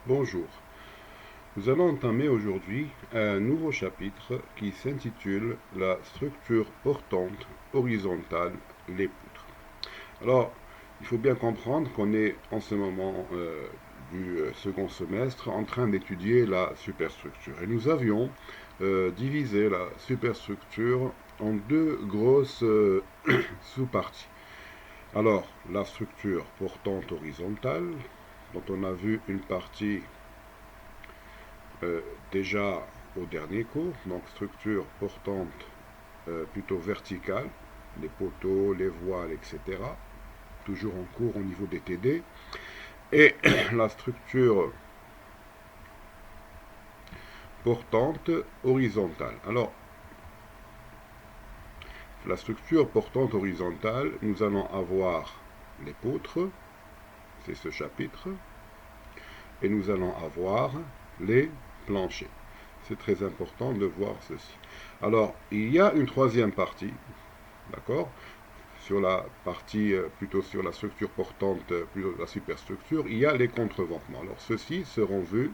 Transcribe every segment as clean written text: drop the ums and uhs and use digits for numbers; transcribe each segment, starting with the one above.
Bonjour, nous allons entamer aujourd'hui un nouveau chapitre qui s'intitule La structure portante horizontale, les poutres. Alors, il faut bien comprendre qu'on est en ce moment du second semestre en train d'étudier la superstructure. Et nous avions divisé la superstructure en deux grosses sous-parties. Alors, la structure portante horizontale, dont on a vu une partie euh, déjà au dernier cours, donc structure portante plutôt verticale, les poteaux, les voiles, etc. Toujours en cours au niveau des TD. Et la structure portante horizontale. Alors, la structure portante horizontale, nous allons avoir les poutres, c'est ce chapitre, et nous allons avoir les planchers. C'est très important de voir ceci. Alors, il y a une troisième partie, d'accord, sur la partie, plutôt sur la structure portante, plutôt la superstructure, il y a les contreventements. Alors, ceux-ci seront vus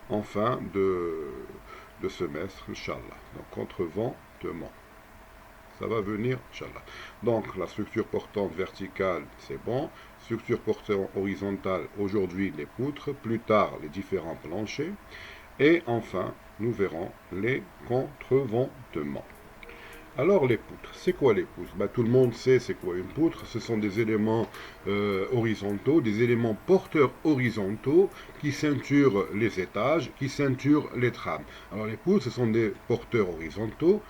en fin de semestre, Inch'Allah. Donc, contreventement. Ça va venir, Inch'Allah. Donc, la structure portante verticale, c'est bon. Structure portante horizontale, aujourd'hui, les poutres. Plus tard, les différents planchers. Et enfin, nous verrons les contreventements. Alors les poutres, c'est quoi les poutres? Tout le monde sait c'est quoi une poutre. Ce sont des éléments horizontaux, des éléments porteurs horizontaux qui ceinturent les étages, qui ceinturent les trames. Alors les poutres, ce sont des porteurs horizontaux,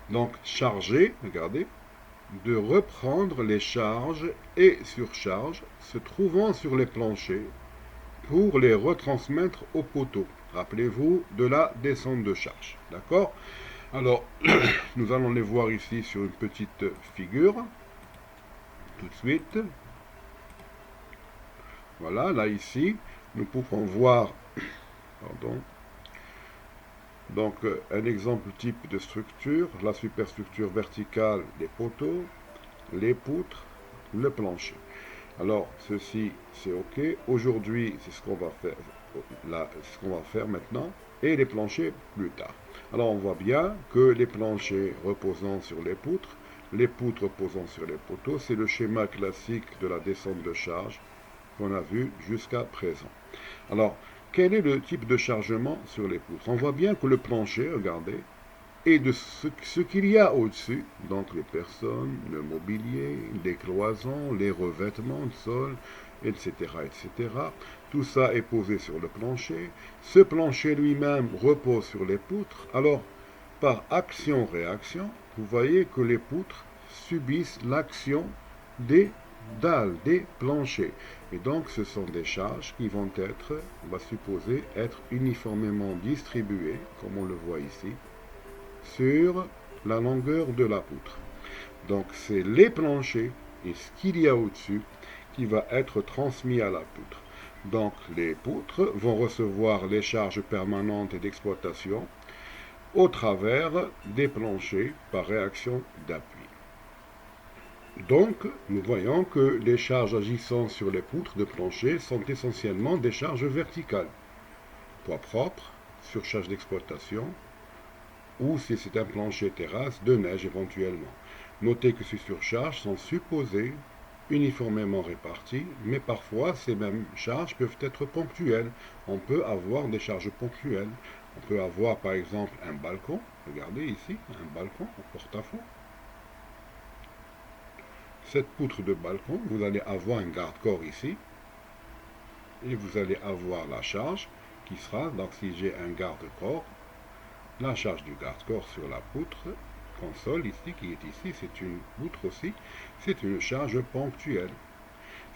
donc chargés, regardez, de reprendre les charges et surcharges se trouvant sur les planchers pour les retransmettre au poteau. Rappelez-vous de la descente de charge. D'accord? Alors, nous allons les voir ici sur une petite figure, tout de suite. Voilà, là ici, nous pouvons voir, pardon, donc un exemple type de structure, la superstructure verticale, les poteaux, les poutres, le plancher. Alors, ceci, c'est OK. Aujourd'hui, c'est ce qu'on va faire, là, ce qu'on va faire maintenant, et les planchers plus tard. Alors, on voit bien que les planchers reposant sur les poutres reposant sur les poteaux, c'est le schéma classique de la descente de charge qu'on a vu jusqu'à présent. Alors, quel est le type de chargement sur les poutres? On voit bien que le plancher, regardez, et de ce qu'il y a au-dessus, donc les personnes, le mobilier, les cloisons, les revêtements de sol, etc., etc. Tout ça est posé sur le plancher. Ce plancher lui-même repose sur les poutres. Alors, par action-réaction, vous voyez que les poutres subissent l'action des dalles, des planchers. Et donc, ce sont des charges qui vont être, on va supposer, être uniformément distribuées, comme on le voit ici, sur la longueur de la poutre. Donc c'est les planchers et ce qu'il y a au-dessus qui va être transmis à la poutre. Donc les poutres vont recevoir les charges permanentes et d'exploitation au travers des planchers par réaction d'appui. Donc nous voyons que les charges agissant sur les poutres de plancher sont essentiellement des charges verticales. Poids propre, surcharge d'exploitation, ou si c'est un plancher terrasse, de neige éventuellement. Notez que ces surcharges sont supposées uniformément réparties, mais parfois ces mêmes charges peuvent être ponctuelles. On peut avoir des charges ponctuelles. On peut avoir par exemple un balcon, regardez ici, un balcon en porte-à-faux. Cette poutre de balcon, vous allez avoir un garde-corps ici, et vous allez avoir la charge qui sera, donc si j'ai un garde-corps, la charge du garde-corps sur la poutre console ici, qui est ici, c'est une poutre aussi, c'est une charge ponctuelle.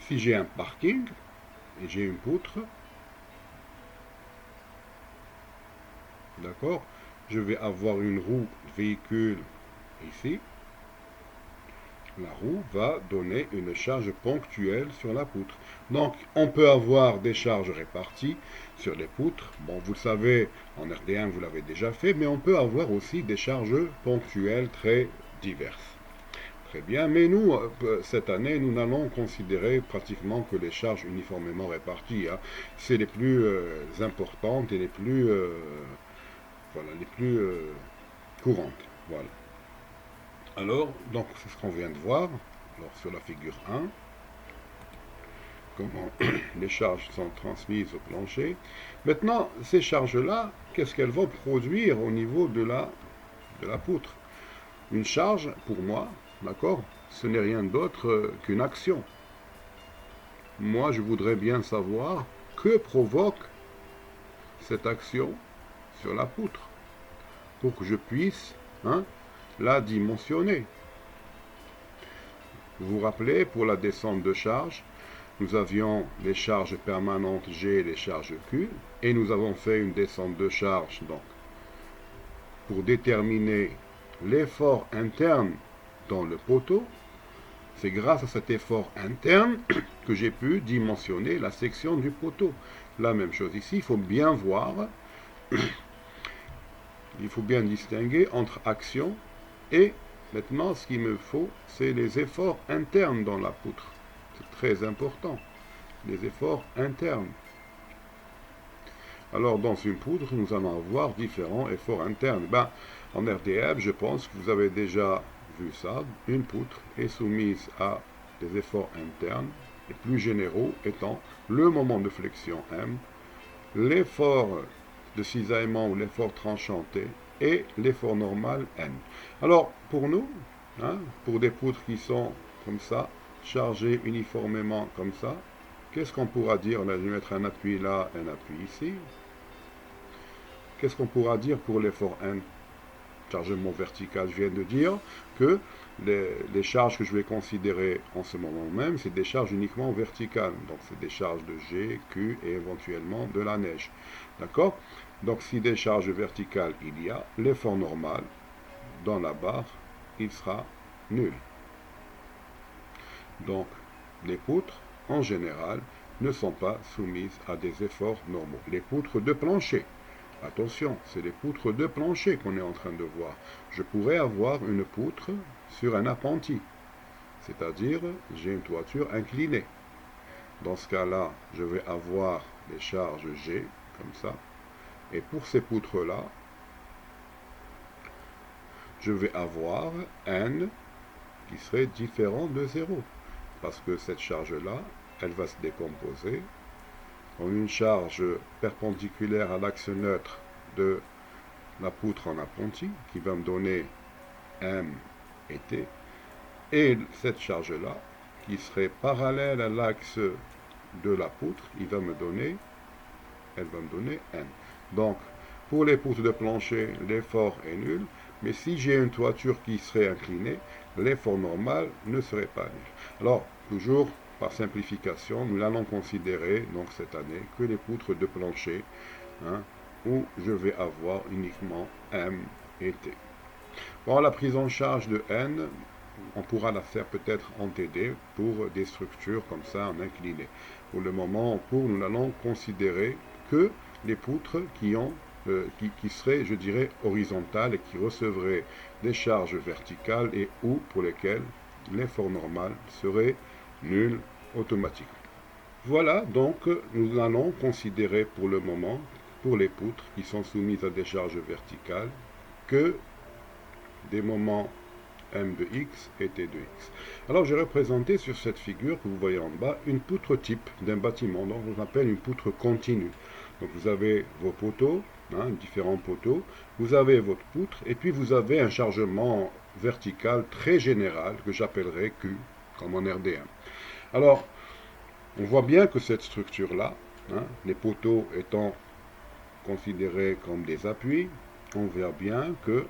Si j'ai un parking et j'ai une poutre, d'accord, je vais avoir une roue véhicule ici. La roue va donner une charge ponctuelle sur la poutre. Donc, on peut avoir des charges réparties sur les poutres. Bon, vous le savez, en RD1, vous l'avez déjà fait, mais on peut avoir aussi des charges ponctuelles très diverses. Très bien, mais nous, cette année, nous n'allons considérer pratiquement que les charges uniformément réparties, hein. C'est les plus importantes et les plus, voilà, les plus courantes. Voilà. Alors, donc, c'est ce qu'on vient de voir. Alors, sur la figure 1, comment les charges sont transmises au plancher. Maintenant, ces charges-là, qu'est-ce qu'elles vont produire au niveau de la poutre? Une charge, pour moi, d'accord, ce n'est rien d'autre qu'une action. Moi, je voudrais bien savoir que provoque cette action sur la poutre pour que je puisse la dimensionner. Vous vous rappelez, pour la descente de charge, nous avions les charges permanentes G et les charges Q, et nous avons fait une descente de charge donc, pour déterminer l'effort interne dans le poteau. C'est grâce à cet effort interne que j'ai pu dimensionner la section du poteau. La même chose ici, il faut bien voir, il faut bien distinguer entre action et maintenant ce qu'il me faut, c'est les efforts internes dans la poutre. C'est très important, les efforts internes. Alors dans une poutre, nous allons avoir différents efforts internes. En RDF, je pense que vous avez déjà vu ça. Une poutre est soumise à des efforts internes, les plus généraux étant le moment de flexion M, l'effort de cisaillement ou l'effort tranchant T et l'effort normal N. Alors pour nous, pour des poutres qui sont comme ça, chargées uniformément comme ça, qu'est-ce qu'on pourra dire? Là, je vais mettre un appui là, un appui ici. Qu'est-ce qu'on pourra dire pour l'effort N? Chargement vertical, je viens de dire que les charges que je vais considérer en ce moment même, c'est des charges uniquement verticales. Donc c'est des charges de G, Q et éventuellement de la neige. D'accord? Donc si des charges verticales il y a, l'effort normal dans la barre, il sera nul. Donc les poutres, en général, ne sont pas soumises à des efforts normaux. Les poutres de plancher, attention, c'est les poutres de plancher qu'on est en train de voir. Je pourrais avoir une poutre sur un appentis, c'est-à-dire j'ai une toiture inclinée. Dans ce cas-là, je vais avoir les charges G, comme ça. Et pour ces poutres-là, je vais avoir N qui serait différent de 0. Parce que cette charge-là, elle va se décomposer en une charge perpendiculaire à l'axe neutre de la poutre en appentis, qui va me donner M et T, et cette charge-là, qui serait parallèle à l'axe de la poutre, elle va me donner N. Donc, pour les poutres de plancher, l'effort est nul, mais si j'ai une toiture qui serait inclinée, l'effort normal ne serait pas nul. Alors, toujours par simplification, nous allons considérer donc cette année que les poutres de plancher, où je vais avoir uniquement M et T. Bon, la prise en charge de N, on pourra la faire peut-être en TD pour des structures comme ça en incliné. Pour le moment, nous n'allons considérer que les poutres qui seraient, je dirais, horizontales et qui recevraient des charges verticales et ou pour lesquelles l'effort normal serait nul automatiquement. Voilà, donc nous allons considérer pour le moment, pour les poutres qui sont soumises à des charges verticales, que des moments M de X et T de X. Alors j'ai représenté sur cette figure que vous voyez en bas une poutre type d'un bâtiment, donc on appelle une poutre continue. Donc vous avez vos poteaux, différents poteaux, vous avez votre poutre, et puis vous avez un chargement vertical très général que j'appellerai Q, comme en RD1. Alors, on voit bien que cette structure-là, les poteaux étant considérés comme des appuis, on voit bien que,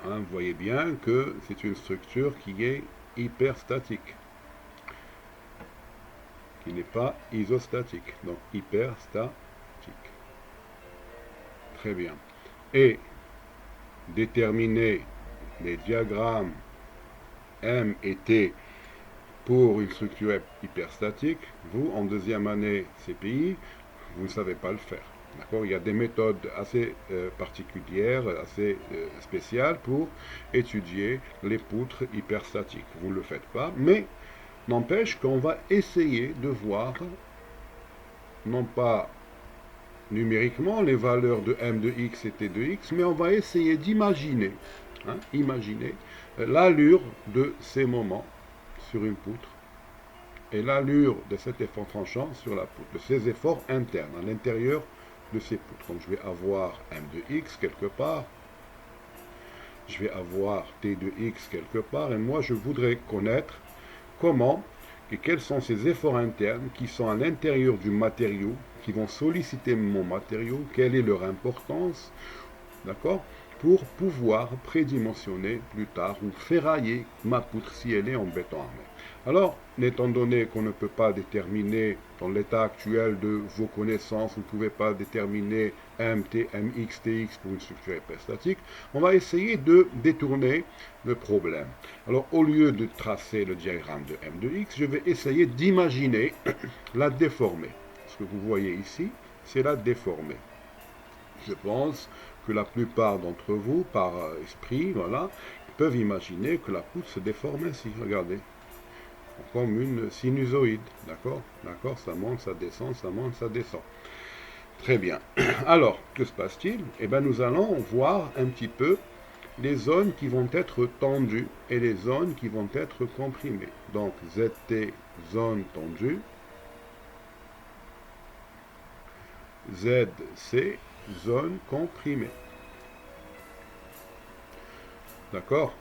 vous voyez bien que c'est une structure qui est hyperstatique, qui n'est pas isostatique, donc hyperstatique. Très bien. Et déterminer les diagrammes M et T pour une structure hyperstatique, vous, en deuxième année CPI, vous ne savez pas le faire. D'accord? Il y a des méthodes assez particulières, assez spéciales pour étudier les poutres hyperstatiques. Vous ne le faites pas, mais n'empêche qu'on va essayer de voir, non pas numériquement les valeurs de m de x et t de x, mais on va essayer d'imaginer, imaginer l'allure de ces moments sur une poutre et l'allure de cet effort tranchant sur la poutre, de ces efforts internes à l'intérieur de ces poutres. Donc je vais avoir m de x quelque part, je vais avoir t de x quelque part, et moi je voudrais connaître comment et quels sont ces efforts internes qui sont à l'intérieur du matériau, qui vont solliciter mon matériau, quelle est leur importance, d'accord, pour pouvoir prédimensionner plus tard ou ferrailler ma poutre si elle est en béton armé. Alors, étant donné qu'on ne peut pas déterminer, dans l'état actuel de vos connaissances, vous ne pouvez pas déterminer MT, MX, TX pour une structure hyperstatique, on va essayer de détourner le problème. Alors, au lieu de tracer le diagramme de M de X, je vais essayer d'imaginer la déformer. Ce que vous voyez ici, c'est la déformer. Je pense que la plupart d'entre vous, par esprit, voilà, peuvent imaginer que la poutre se déforme ainsi. Regardez, comme une sinusoïde, d'accord? D'accord, ça monte, ça descend, ça monte, ça descend. Très bien. Alors, que se passe-t-il? Eh bien, nous allons voir un petit peu les zones qui vont être tendues et les zones qui vont être comprimées. Donc, ZT, zone tendue, ZC, zone comprimée. D'accord?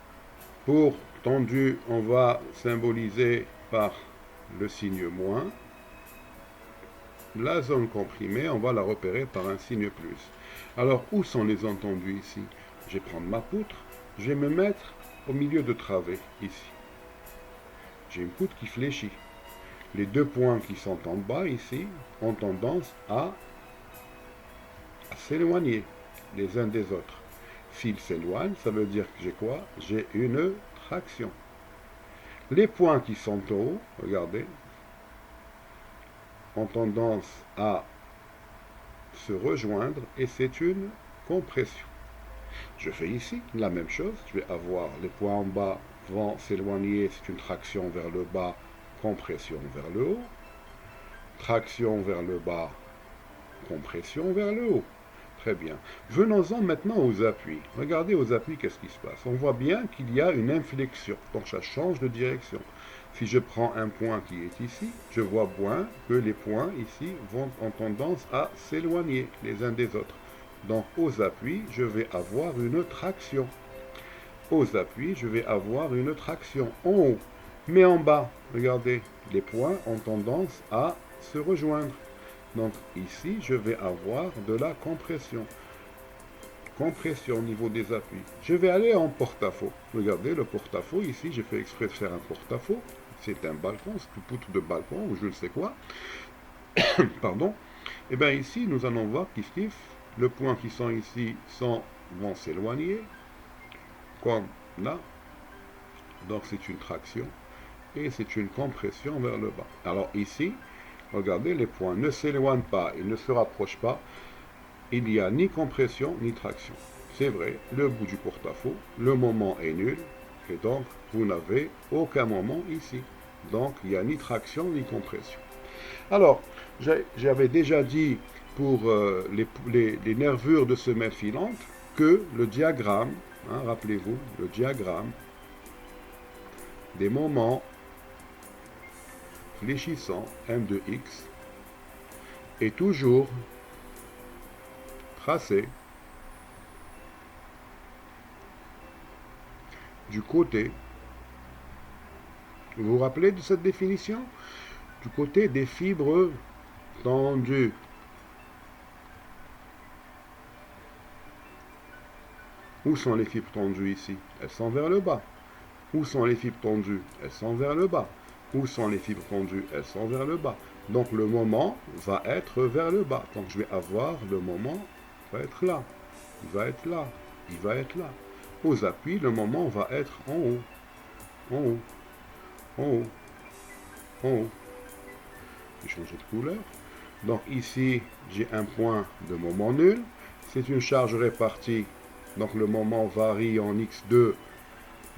Pour tendu, on va symboliser par le signe moins. La zone comprimée, on va la repérer par un signe plus. Alors, où sont les zones tendues ici? Je vais prendre ma poutre, je vais me mettre au milieu de travées, ici. J'ai une poutre qui fléchit. Les deux points qui sont en bas, ici, ont tendance à s'éloigner les uns des autres. S'ils s'éloignent, ça veut dire que j'ai quoi? J'ai une traction. Les points qui sont en haut, regardez, ont tendance à se rejoindre et c'est une compression. Je fais ici la même chose, je vais avoir les points en bas vont s'éloigner, c'est une traction vers le bas, compression vers le haut, traction vers le bas, compression vers le haut. Très bien. Venons-en maintenant aux appuis. Regardez aux appuis, qu'est-ce qui se passe? On voit bien qu'il y a une inflexion, donc ça change de direction. Si je prends un point qui est ici, je vois bien que les points ici vont en tendance à s'éloigner les uns des autres. Donc aux appuis, je vais avoir une traction. Aux appuis, je vais avoir une traction en haut. Mais en bas, regardez, les points ont tendance à se rejoindre. Donc ici, je vais avoir de la compression. Compression au niveau des appuis. Je vais aller en porte-à-faux. Regardez le porte-à-faux. Ici, j'ai fait exprès de faire un porte-à-faux. C'est un balcon, c'est une poutre de balcon ou je ne sais quoi. Pardon. Et bien ici, nous allons voir kiff. Les points qui sont ici vont s'éloigner. Comme là. Donc c'est une traction. Et c'est une compression vers le bas. Alors ici, regardez, les points ne s'éloignent pas, ils ne se rapprochent pas. Il n'y a ni compression ni traction. C'est vrai, le bout du porte-à-faux, le moment est nul, et donc vous n'avez aucun moment ici. Donc il n'y a ni traction ni compression. Alors, j'avais déjà dit pour les nervures de semelle filante que le diagramme, rappelez-vous, le diagramme des moments fléchissants M de X est toujours tracé du côté, vous vous rappelez de cette définition? Du côté des fibres tendues. Où sont les fibres tendues ici? Elles sont vers le bas. Où sont les fibres tendues? Elles sont vers le bas. Où sont les fibres tendues? Elles sont vers le bas. Donc le moment va être vers le bas. Donc je vais avoir le moment va être là. Il va être là. Il va être là. Aux appuis, le moment va être en haut. En haut. En haut. En haut. Je vais changer de couleur. Donc ici, j'ai un point de moment nul. C'est une charge répartie. Donc le moment varie en x2.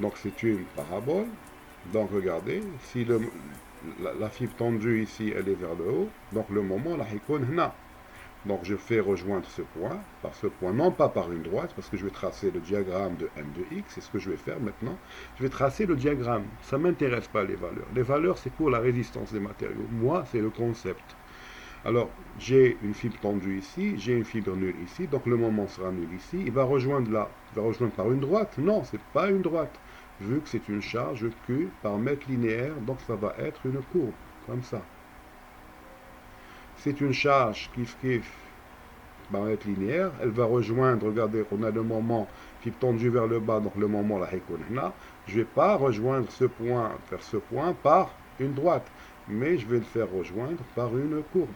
Donc c'est une parabole. Donc regardez, si la fibre tendue ici, elle est vers le haut, donc le moment, là, هنا. Donc je fais rejoindre ce point, par ce point, non pas par une droite, parce que je vais tracer le diagramme de M de X, c'est ce que je vais faire maintenant. Je vais tracer le diagramme, ça ne m'intéresse pas les valeurs. Les valeurs, c'est pour la résistance des matériaux. Moi, c'est le concept. Alors, j'ai une fibre tendue ici, j'ai une fibre nulle ici, donc le moment sera nul ici. Il va rejoindre là, il va rejoindre par une droite. Non, c'est pas une droite. Vu que c'est une charge Q par mètre linéaire, donc ça va être une courbe, comme ça. C'est une charge kiff par mètre linéaire, elle va rejoindre, regardez, on a le moment fibre tendue vers le bas, donc le moment là, je ne vais pas rejoindre ce point, faire ce point par une droite, mais je vais le faire rejoindre par une courbe.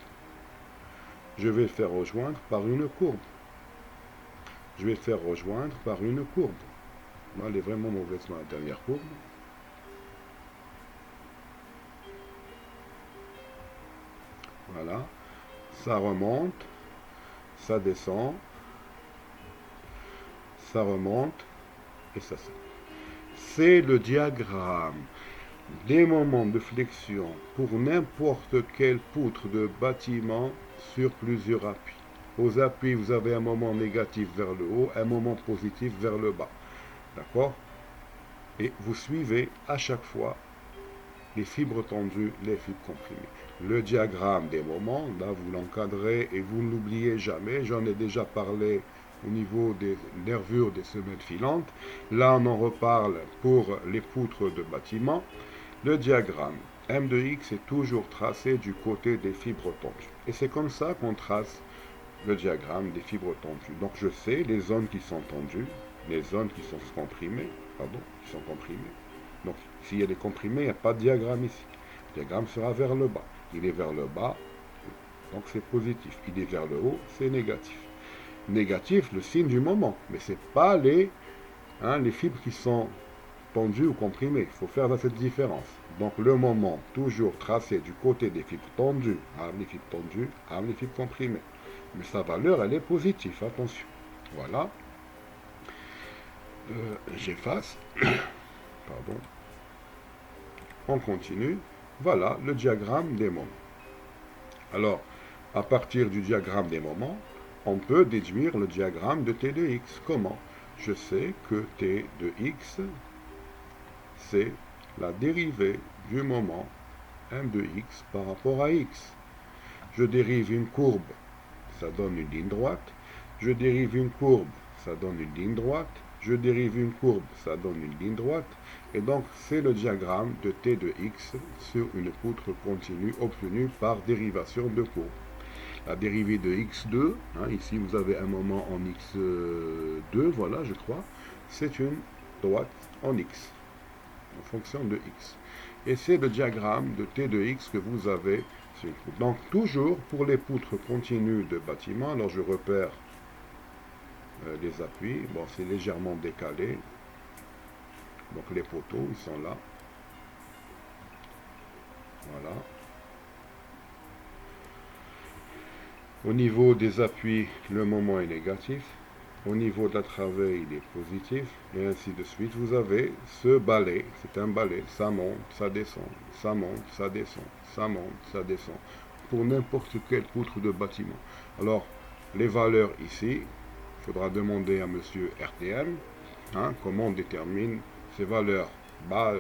Je vais le faire rejoindre par une courbe. Je vais le faire rejoindre par une courbe. Moi, elle est vraiment mauvaise dans la dernière courbe. Voilà. Ça remonte. Ça descend. Ça remonte. Et ça sort. C'est le diagramme des moments de flexion pour n'importe quelle poutre de bâtiment sur plusieurs appuis. Aux appuis, vous avez un moment négatif vers le haut, un moment positif vers le bas. D'accord? Et vous suivez à chaque fois les fibres tendues, les fibres comprimées. Le diagramme des moments, là vous l'encadrez et vous ne l'oubliez jamais. J'en ai déjà parlé au niveau des nervures des semelles filantes. Là on en reparle pour les poutres de bâtiment. Le diagramme M de X est toujours tracé du côté des fibres tendues. Et c'est comme ça qu'on trace le diagramme des fibres tendues. Donc je sais les zones qui sont tendues, les zones qui sont comprimées, Donc s'il y a des comprimés, il n'y a pas de diagramme ici. Le diagramme sera vers le bas. Il est vers le bas, donc c'est positif. Il est vers le haut, c'est négatif. Négatif, le signe du moment. Mais ce n'est pas les fibres qui sont tendues ou comprimées. Il faut faire cette différence. Donc le moment, toujours tracé du côté des fibres tendues, les fibres tendues, les fibres comprimées. Mais sa valeur, elle est positive, attention. Voilà. J'efface. Pardon. On continue. Voilà le diagramme des moments. Alors, à partir du diagramme des moments, on peut déduire le diagramme de T de X. Comment? Je sais que T de X, c'est la dérivée du moment M de X par rapport à X. Je dérive une courbe, ça donne une ligne droite. Je dérive une courbe, ça donne une ligne droite. Je dérive une courbe, ça donne une ligne droite. Et donc, c'est le diagramme de T de X sur une poutre continue obtenue par dérivation de courbe. La dérivée de X2, ici vous avez un moment en X2, voilà, je crois, c'est une droite en X, en fonction de X. Et c'est le diagramme de T de X que vous avez sur une poutre. Donc, toujours pour les poutres continues de bâtiment, alors je repère les appuis, bon, c'est légèrement décalé. Donc les poteaux, ils sont là. Voilà. Au niveau des appuis, le moment est négatif. Au niveau de la travée, il est positif. Et ainsi de suite. Vous avez ce balai. C'est un balai. Ça monte, ça descend. Ça monte, ça descend. Ça monte, ça descend. Pour n'importe quelle poutre de bâtiment. Alors, les valeurs ici, il faudra demander à monsieur RTM comment on détermine ces valeurs. Bah,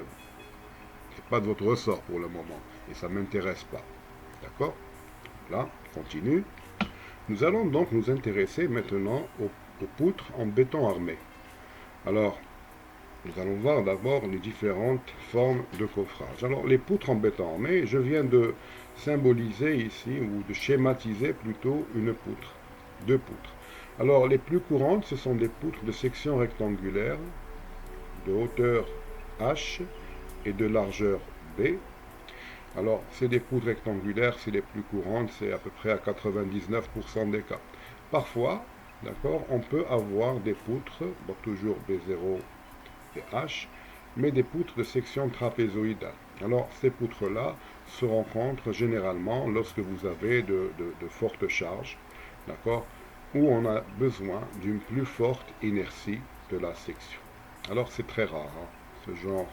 c'est pas de votre ressort pour le moment. Et ça ne m'intéresse pas. D'accord? Là, continue. Nous allons donc nous intéresser maintenant aux poutres en béton armé. Alors, nous allons voir d'abord les différentes formes de coffrage. Alors, les poutres en béton armé, je viens de symboliser ici, ou de schématiser plutôt une poutre, deux poutres. Alors, les plus courantes, ce sont des poutres de section rectangulaire, de hauteur H et de largeur B. Alors, c'est des poutres rectangulaires, c'est les plus courantes, c'est à peu près à 99% des cas. Parfois, d'accord, on peut avoir des poutres, donc toujours B0 et H, mais des poutres de section trapézoïdale. Alors, ces poutres-là se rencontrent généralement lorsque vous avez de fortes charges, d'accord, où on a besoin d'une plus forte inertie de la section. Alors, c'est très rare, hein, ce genre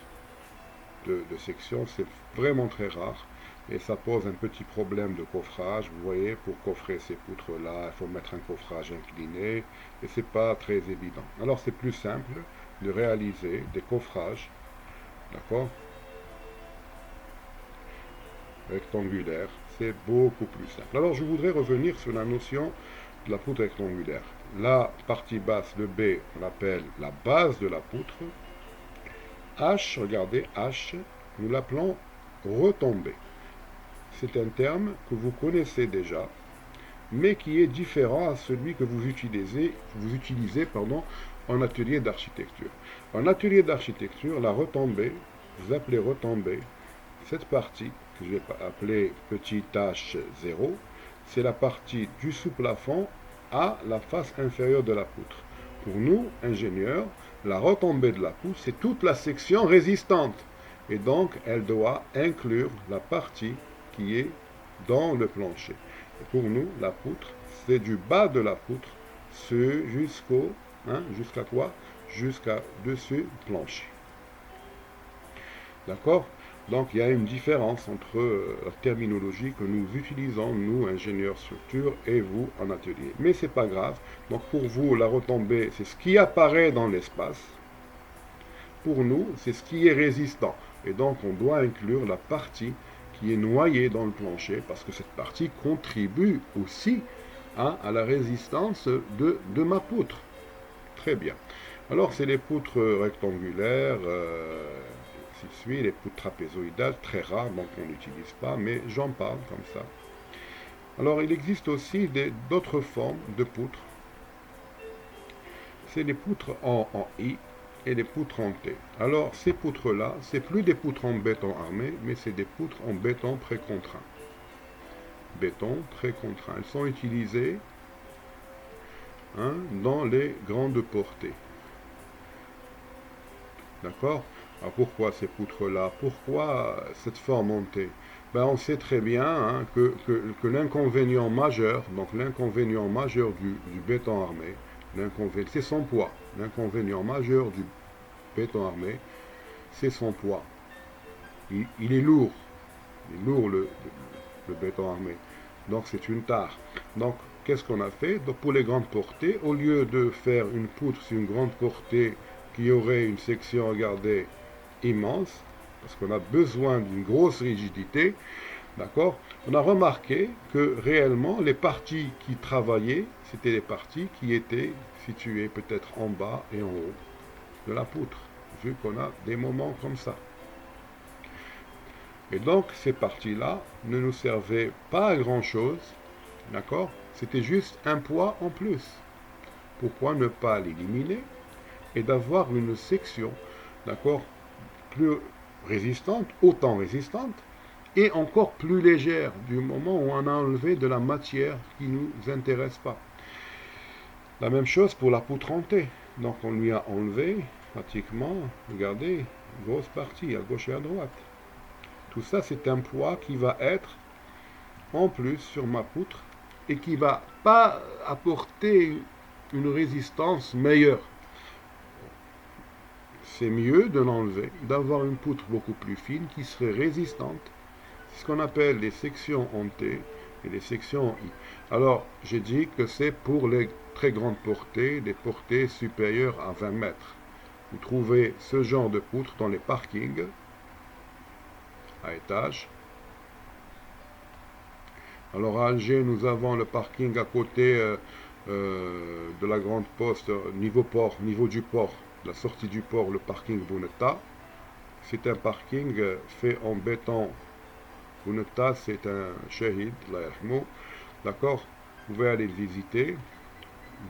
de section, c'est vraiment très rare. Et ça pose un petit problème de coffrage. Vous voyez, pour coffrer ces poutres-là, il faut mettre un coffrage incliné. Et c'est pas très évident. Alors, c'est plus simple de réaliser des coffrages, d'accord, rectangulaire, c'est beaucoup plus simple. Alors je voudrais revenir sur la notion de la poutre rectangulaire. La partie basse, le B, on l'appelle la base de la poutre. H, regardez, H, nous l'appelons retombée. C'est un terme que vous connaissez déjà, mais qui est différent à celui que vous utilisez en atelier d'architecture. En atelier d'architecture, la retombée, vous appelez retombée, cette partie, que je vais appeler petit h0, c'est la partie du sous-plafond à la face inférieure de la poutre. Pour nous, ingénieurs, la retombée de la poutre, c'est toute la section résistante. Et donc, elle doit inclure la partie qui est dans le plancher. Et pour nous, la poutre, c'est du bas de la poutre jusqu'à quoi? Jusqu'à dessus plancher. D'accord? Donc il y a une différence entre la terminologie que nous utilisons, nous, ingénieurs structure, et vous en atelier. Mais ce n'est pas grave. Donc pour vous, la retombée, c'est ce qui apparaît dans l'espace. Pour nous, c'est ce qui est résistant. Et donc on doit inclure la partie qui est noyée dans le plancher, parce que cette partie contribue aussi à la résistance de ma poutre. Très bien. Alors c'est les poutres rectangulaires, ainsi de suite, les poutres trapézoïdales, très rares, donc on n'utilise pas, mais j'en parle comme ça. Alors il existe aussi d'autres formes de poutres. C'est les poutres en I et les poutres en T. Alors ces poutres-là, c'est plus des poutres en béton armé, mais c'est des poutres en béton précontraint. Béton précontraint. Elles sont utilisées dans les grandes portées. D'accord? Alors pourquoi ces poutres-là? Pourquoi cette forme en T? Ben, on sait très bien que l'inconvénient majeur, donc l'inconvénient majeur du béton armé, c'est son poids. L'inconvénient majeur du béton armé, c'est son poids. Il est lourd. Il est lourd le béton armé. Donc c'est une tare. Donc qu'est-ce qu'on a fait? Donc, pour les grandes portées, au lieu de faire une poutre sur une grande portée qui aurait une section, regardez, immense, parce qu'on a besoin d'une grosse rigidité, d'accord, on a remarqué que réellement les parties qui travaillaient, c'était les parties qui étaient situées peut-être en bas et en haut de la poutre, vu qu'on a des moments comme ça. Et donc ces parties-là ne nous servaient pas à grand-chose, d'accord, c'était juste un poids en plus. Pourquoi ne pas l'éliminer et d'avoir une section, d'accord, plus résistante, autant résistante, et encore plus légère du moment où on a enlevé de la matière qui ne nous intéresse pas. La même chose pour la poutre en T. Donc on lui a enlevé pratiquement, regardez, une grosse partie à gauche et à droite. Tout ça, c'est un poids qui va être en plus sur ma poutre et qui ne va pas apporter une résistance meilleure. C'est mieux de l'enlever, d'avoir une poutre beaucoup plus fine qui serait résistante. C'est ce qu'on appelle les sections en T et les sections en I. Alors, j'ai dit que c'est pour les très grandes portées, des portées supérieures à 20 mètres. Vous trouvez ce genre de poutre dans les parkings à étage. Alors à Alger, nous avons le parking à côté de la grande poste, niveau port, niveau du port, la sortie du port, le parking Bounetta. C'est un parking fait en béton. Bounetta, c'est un shahid, d'accord? Vous pouvez aller le visiter.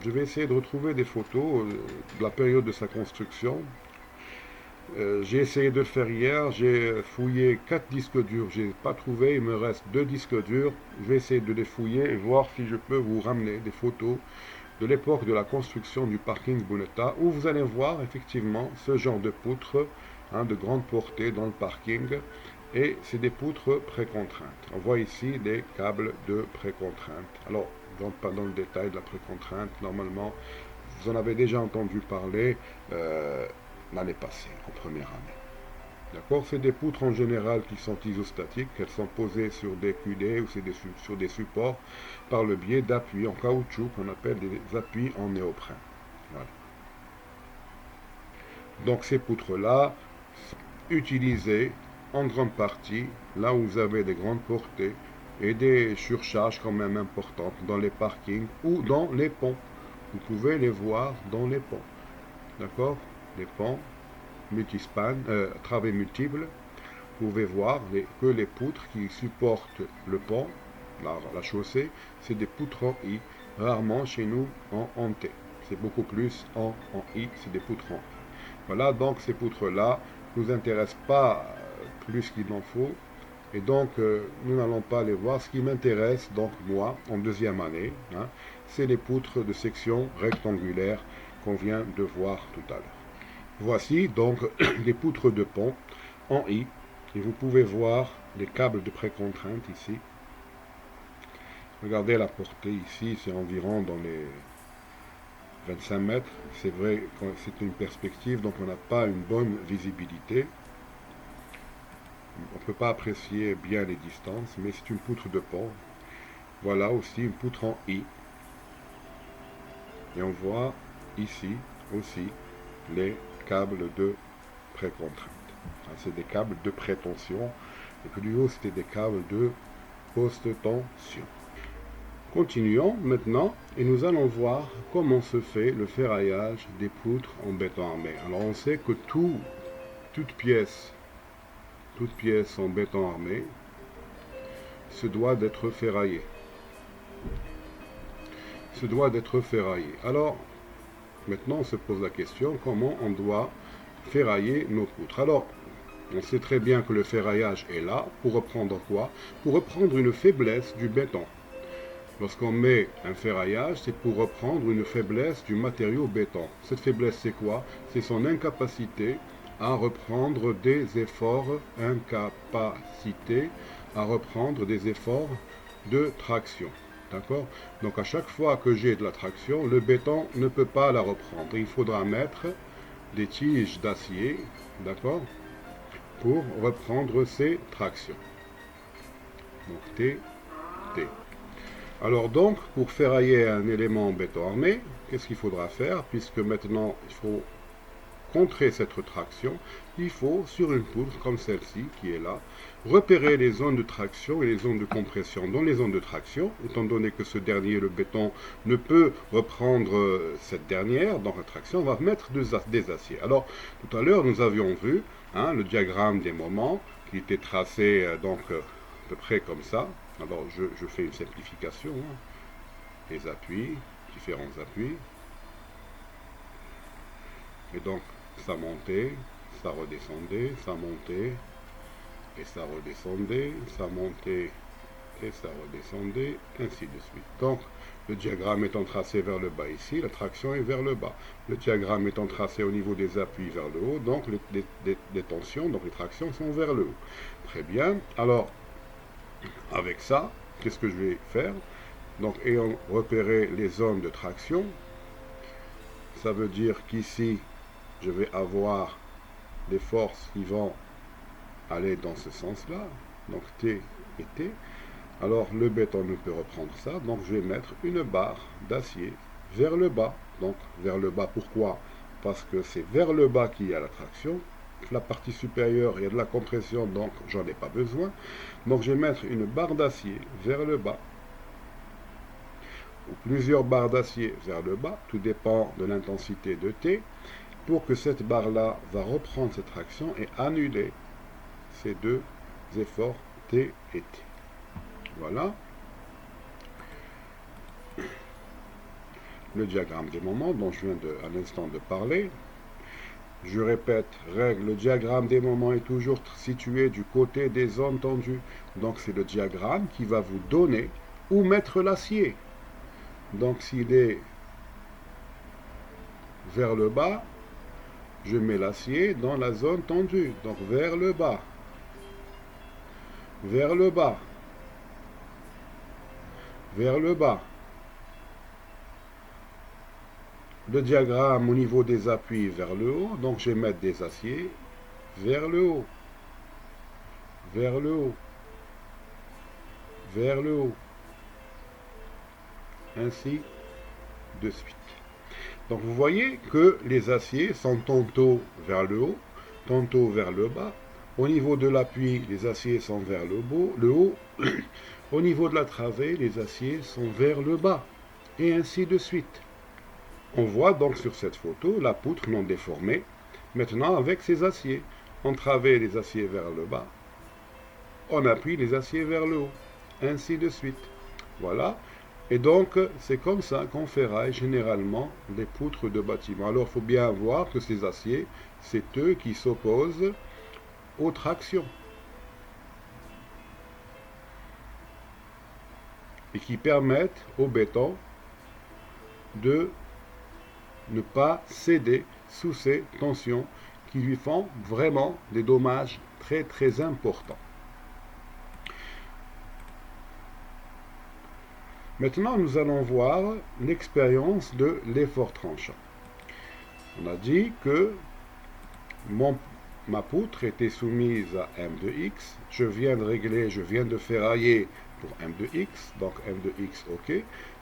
Je vais essayer de retrouver des photos de la période de sa construction. J'ai essayé de le faire hier, j'ai fouillé 4 disques durs, j'ai pas trouvé, il me reste 2 disques durs. Je vais essayer de les fouiller et voir si je peux vous ramener des photos de l'époque de la construction du parking Bounetta, où vous allez voir effectivement ce genre de poutre de grande portée dans le parking. et c'est des poutres précontraintes. On voit ici des câbles de précontrainte. Alors, je ne rentre pas dans le détail de la précontrainte. Normalement, vous en avez déjà entendu parler l'année passée, en première année. D'accord? C'est des poutres en général qui sont isostatiques. Elles sont posées sur des culées ou sur des supports par le biais d'appuis en caoutchouc qu'on appelle des appuis en néoprène. Voilà. Donc ces poutres-là, utilisées en grande partie là où vous avez des grandes portées et des surcharges quand même importantes dans les parkings ou dans les ponts. Vous pouvez les voir dans les ponts. D'accord? Les ponts multispan, travées multiples. Vous pouvez voir que les poutres qui supportent le pont, la chaussée, c'est des poutres en I. Rarement chez nous en T. C'est beaucoup plus en I, c'est des poutres en I. Voilà, donc ces poutres-là ne nous intéressent pas plus qu'il en faut. Et donc, nous n'allons pas les voir. Ce qui m'intéresse, donc moi, en deuxième année, hein, c'est les poutres de section rectangulaire qu'on vient de voir tout à l'heure. Voici donc des poutres de pont en I. Et vous pouvez voir les câbles de précontrainte ici. Regardez la portée ici, c'est environ dans les 25 mètres. C'est vrai que c'est une perspective, donc on n'a pas une bonne visibilité. On ne peut pas apprécier bien les distances, mais c'est une poutre de pont. Voilà aussi une poutre en I. Et on voit ici aussi les câbles de précontrainte. C'est des câbles de prétention. Et plus haut, c'était des câbles de post-tension. Continuons maintenant et nous allons voir comment se fait le ferraillage des poutres en béton armé. Alors on sait que toute pièce en béton armé se doit d'être ferraillée. Alors maintenant on se pose la question comment on doit ferrailler nos poutres. Alors on sait très bien que le ferraillage est là pour reprendre quoi? Pour reprendre une faiblesse du béton. Lorsqu'on met un ferraillage, c'est pour reprendre une faiblesse du matériau béton. Cette faiblesse, c'est quoi? C'est son incapacité à reprendre des efforts, de traction. D'accord? Donc à chaque fois que j'ai de la traction, le béton ne peut pas la reprendre. Il faudra mettre des tiges d'acier, d'accord, pour reprendre ces tractions. Donc T. Alors donc, pour ferrailler un élément en béton armé, qu'est-ce qu'il faudra faire? Puisque maintenant, il faut contrer cette traction, il faut, sur une poutre comme celle-ci, qui est là, repérer les zones de traction et les zones de compression. Dans les zones de traction, étant donné que ce dernier, le béton, ne peut reprendre cette dernière, donc la traction, on va mettre des aciers. Alors, tout à l'heure, nous avions vu le diagramme des moments, qui était tracé donc à peu près comme ça. Alors, je fais une simplification. Les appuis, différents appuis. Et donc, ça montait, ça redescendait, ça montait, et ça redescendait, ça montait, et ça redescendait, ainsi de suite. Donc, le diagramme étant tracé vers le bas ici, la traction est vers le bas. Le diagramme étant tracé au niveau des appuis vers le haut, donc les tensions, donc les tractions sont vers le haut. Très bien. Alors, avec ça, qu'est-ce que je vais faire? Donc, ayant repéré les zones de traction, ça veut dire qu'ici, je vais avoir des forces qui vont aller dans ce sens-là, donc T et T. Alors, le béton ne peut reprendre ça, donc je vais mettre une barre d'acier vers le bas. Donc, vers le bas, pourquoi? Parce que c'est vers le bas qu'il y a la traction. La partie supérieure, il y a de la compression, donc j'en ai pas besoin. Donc je vais mettre une barre d'acier vers le bas, ou plusieurs barres d'acier vers le bas, tout dépend de l'intensité de T, pour que cette barre-là va reprendre cette traction et annuler ces deux efforts T et T. Voilà. Le diagramme des moments dont je viens à l'instant de parler. Je répète, règle, le diagramme des moments est toujours situé du côté des zones tendues. Donc c'est le diagramme qui va vous donner où mettre l'acier. Donc s'il est vers le bas, je mets l'acier dans la zone tendue, donc vers le bas. vers le bas, vers le bas. Le diagramme au niveau des appuis vers le haut, donc je vais mettre des aciers vers le haut, vers le haut, vers le haut, ainsi de suite. Donc vous voyez que les aciers sont tantôt vers le haut, tantôt vers le bas. Au niveau de l'appui, les aciers sont vers le haut. Au niveau de la travée, les aciers sont vers le bas, et ainsi de suite. On voit donc sur cette photo la poutre non déformée, maintenant avec ses aciers. On travée les aciers vers le bas, on appuie les aciers vers le haut, ainsi de suite. Voilà. Et donc, c'est comme ça qu'on ferraille généralement les poutres de bâtiment. Alors, il faut bien voir que ces aciers, c'est eux qui s'opposent aux tractions. Et qui permettent au béton de ne pas céder sous ces tensions qui lui font vraiment des dommages très très importants. Maintenant, nous allons voir l'expérience de l'effort tranchant. On a dit que ma poutre était soumise à M de X. Je viens de régler, je viens de ferrailler pour M de X. Donc M de X, OK.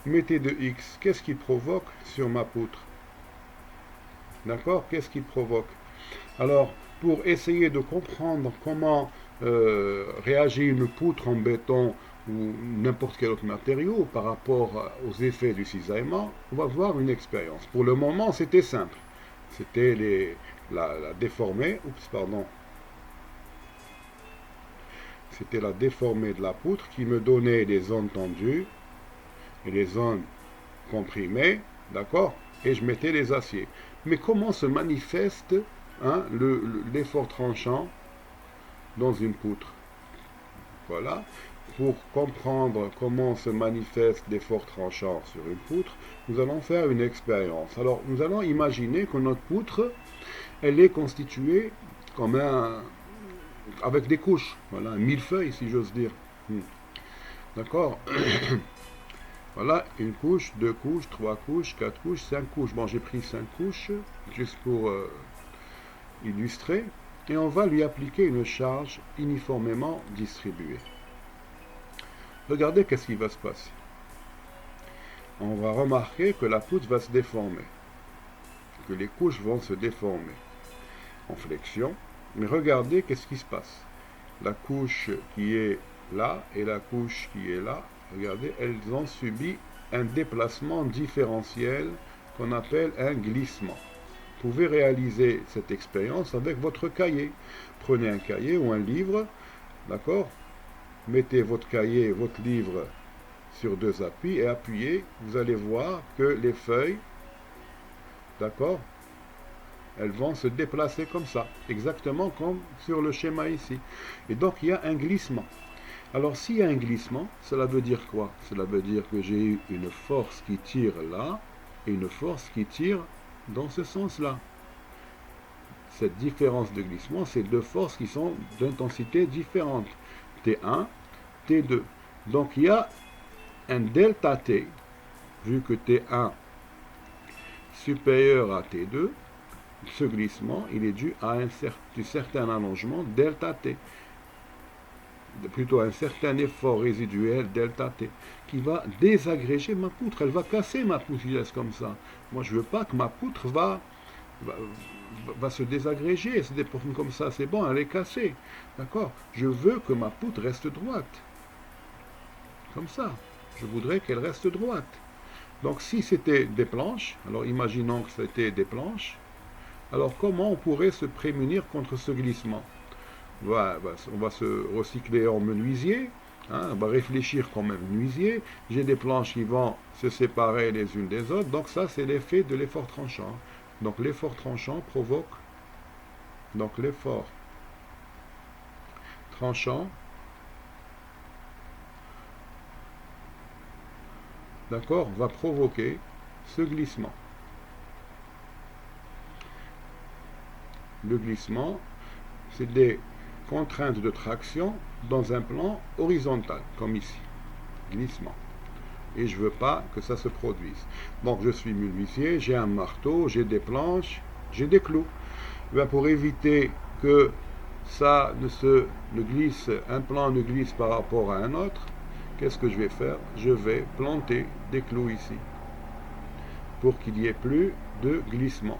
Mais T de X, qu'est-ce qu'il provoque sur ma poutre? D'accord? Qu'est-ce qu'il provoque? Alors, pour essayer de comprendre comment réagit une poutre en béton ou n'importe quel autre matériau par rapport aux effets du cisaillement, on va voir une expérience. Pour le moment, c'était simple. C'était la déformée, c'était la déformée de la poutre qui me donnait les zones tendues et les zones comprimées, d'accord? Et je mettais les aciers. Mais comment se manifeste l'effort tranchant dans une poutre? Voilà. Pour comprendre comment se manifeste l'effort tranchant sur une poutre, nous allons faire une expérience. Alors, nous allons imaginer que notre poutre, elle est constituée comme avec des couches. Voilà, un millefeuille, si j'ose dire. D'accord? Voilà, une couche, deux couches, trois couches, quatre couches, cinq couches. Bon, j'ai pris 5 couches, juste pour illustrer. Et on va lui appliquer une charge uniformément distribuée. Regardez qu'est-ce qui va se passer. On va remarquer que la poutre va se déformer, que les couches vont se déformer en flexion. Mais regardez qu'est-ce qui se passe. La couche qui est là et la couche qui est là, regardez, elles ont subi un déplacement différentiel qu'on appelle un glissement. Vous pouvez réaliser cette expérience avec votre cahier. Prenez un cahier ou un livre, d'accord? Mettez votre cahier, votre livre sur 2 appuis et appuyez. Vous allez voir que les feuilles, d'accord, elles vont se déplacer comme ça, exactement comme sur le schéma ici. Et donc, il y a un glissement. Alors, s'il y a un glissement, cela veut dire quoi? Cela veut dire que j'ai eu une force qui tire là et une force qui tire dans ce sens-là. Cette différence de glissement, c'est 2 forces qui sont d'intensité différente. T1, T2. Donc il y a un delta T, vu que T1 supérieur à T2, ce glissement, il est dû à un certain allongement delta T, plutôt un certain effort résiduel delta T, qui va désagréger ma poutre, elle va casser ma poutre si je laisse comme ça. Moi je ne veux pas que ma poutre va se désagréger, c'est des poutres comme ça, c'est bon, elle est cassée, d'accord? Je veux que ma poutre reste droite, comme ça, je voudrais qu'elle reste droite. Donc si c'était des planches, alors imaginons que c'était des planches, alors comment on pourrait se prémunir contre ce glissement? On va se recycler en menuisier, on va réfléchir comme un menuisier, j'ai des planches qui vont se séparer les unes des autres, donc ça c'est l'effet de l'effort tranchant. Donc l'effort tranchant provoque, donc l'effort tranchant, d'accord, va provoquer ce glissement. Le glissement, c'est des contrainte de traction dans un plan horizontal, comme ici, glissement. Et je ne veux pas que ça se produise. Donc je suis menuisier, j'ai un marteau, j'ai des planches, j'ai des clous. Ben, pour éviter que ça ne glisse, un plan ne glisse par rapport à un autre, qu'est-ce que je vais faire? Je vais planter des clous ici, pour qu'il n'y ait plus de glissement,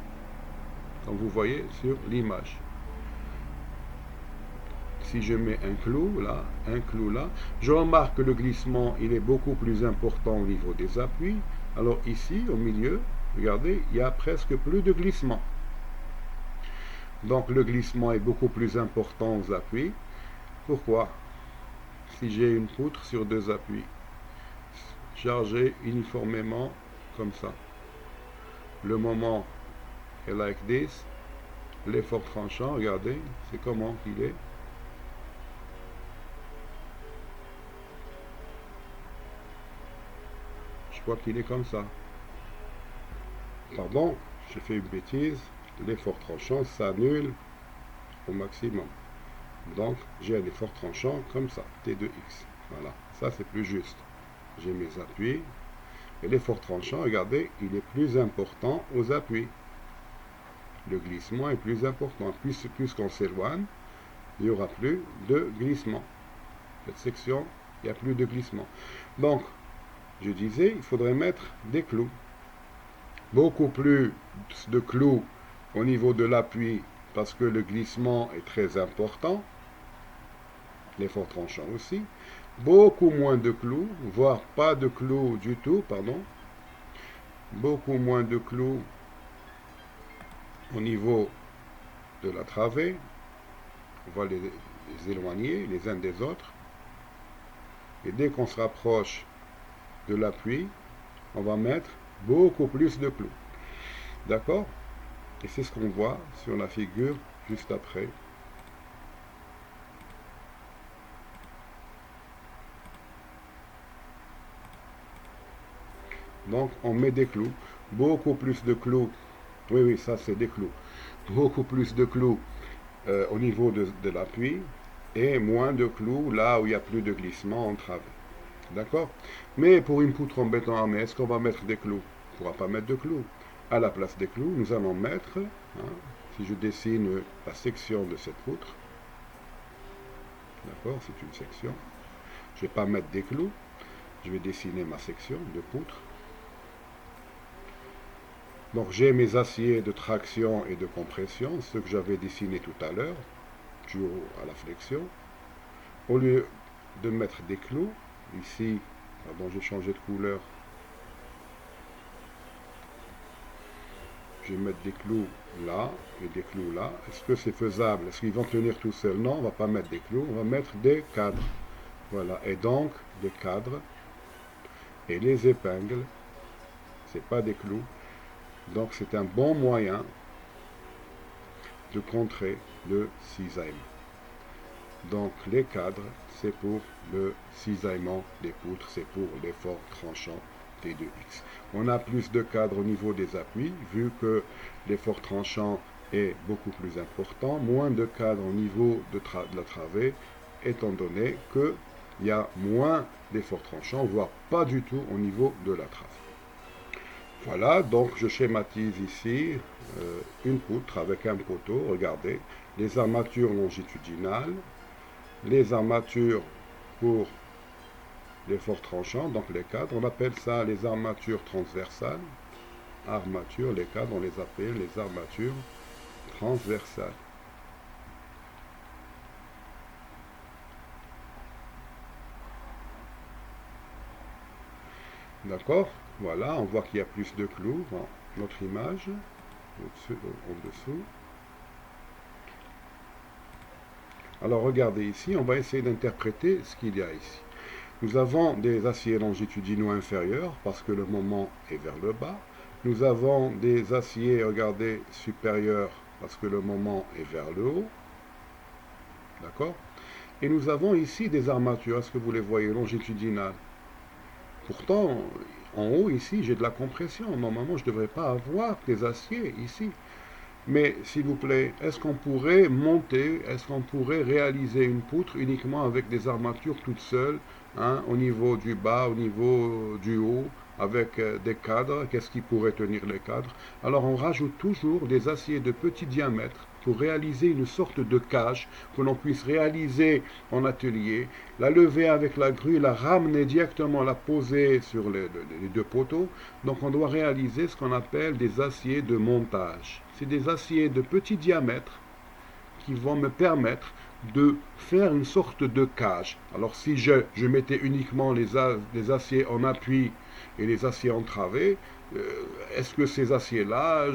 comme vous voyez sur l'image. Si je mets un clou là, je remarque que le glissement il est beaucoup plus important au niveau des appuis. Alors ici, au milieu, regardez, il n'y a presque plus de glissement. Donc le glissement est beaucoup plus important aux appuis. Pourquoi? Si j'ai une poutre sur deux appuis, chargée uniformément comme ça, le moment est like this, l'effort tranchant, regardez, c'est comment qu'il est. Je vois qu'il est comme ça. Pardon, j'ai fait une bêtise. L'effort tranchant s'annule au maximum. Donc, j'ai un effort tranchant comme ça, T2X. Voilà, ça c'est plus juste. J'ai mes appuis. Et l'effort tranchant, regardez, il est plus important aux appuis. Le glissement est plus important. Plus qu'on s'éloigne, il n'y aura plus de glissement. Cette section, il n'y a plus de glissement. Donc, je disais, il faudrait mettre des clous. Beaucoup plus de clous au niveau de l'appui parce que le glissement est très important. L'effort tranchant aussi. Beaucoup moins de clous, voire pas de clous du tout, pardon. Beaucoup moins de clous au niveau de la travée. On va les éloigner les uns des autres. Et dès qu'on se rapproche de l'appui, on va mettre beaucoup plus de clous. D'accord? Et c'est ce qu'on voit sur la figure juste après. Donc on met des clous, beaucoup plus de clous. Oui, ça c'est des clous. Beaucoup plus de clous au niveau de l'appui et moins de clous là où il n'y a plus de glissement en travée. D'accord? Mais pour une poutre en béton armé, est-ce qu'on va mettre des clous? On ne pourra pas mettre de clous. À la place des clous, nous allons mettre, si je dessine la section de cette poutre, d'accord, c'est une section, je ne vais pas mettre des clous, je vais dessiner ma section de poutre. Donc j'ai mes aciers de traction et de compression, ceux que j'avais dessinés tout à l'heure, toujours à la flexion. Au lieu de mettre des clous, ici, pardon, j'ai changé de couleur, je vais mettre des clous là et des clous là. Est-ce que c'est faisable? Est-ce qu'ils vont tenir tout seuls? Non, on ne va pas mettre des clous, on va mettre des cadres. Voilà, et donc des cadres et les épingles, c'est pas des clous. Donc c'est un bon moyen de contrer le cisaillement. Donc les cadres, c'est pour le cisaillement des poutres, c'est pour l'effort tranchant T2X. On a plus de cadres au niveau des appuis, vu que l'effort tranchant est beaucoup plus important, moins de cadres au niveau de la travée, étant donné qu'il y a moins d'effort tranchant, voire pas du tout au niveau de la travée. Voilà, donc je schématise ici une poutre avec un poteau, regardez, les armatures longitudinales, les armatures pour l'effort tranchant, donc les cadres, on appelle ça les armatures transversales. Armatures, les cadres, on les appelle les armatures transversales. D'accord? Voilà, on voit qu'il y a plus de clous dans notre image, en dessous. Alors regardez ici, on va essayer d'interpréter ce qu'il y a ici. Nous avons des aciers longitudinaux inférieurs parce que le moment est vers le bas. Nous avons des aciers, regardez, supérieurs parce que le moment est vers le haut. D'accord? Et nous avons ici des armatures, est-ce que vous les voyez, longitudinales? Pourtant, en haut, ici, j'ai de la compression. Normalement, je ne devrais pas avoir des aciers ici. Mais s'il vous plaît, est-ce qu'on pourrait monter, est-ce qu'on pourrait réaliser une poutre uniquement avec des armatures toutes seules, hein, au niveau du bas, au niveau du haut, avec des cadres? Qu'est-ce qui pourrait tenir les cadres? Alors on rajoute toujours des aciers de petit diamètre pour réaliser une sorte de cage que l'on puisse réaliser en atelier, la lever avec la grue, la ramener directement, la poser sur les deux poteaux. Donc on doit réaliser ce qu'on appelle des aciers de montage. C'est des aciers de petit diamètre qui vont me permettre de faire une sorte de cage. Alors si je mettais uniquement les aciers en appui et les aciers en travée, est-ce que ces aciers-là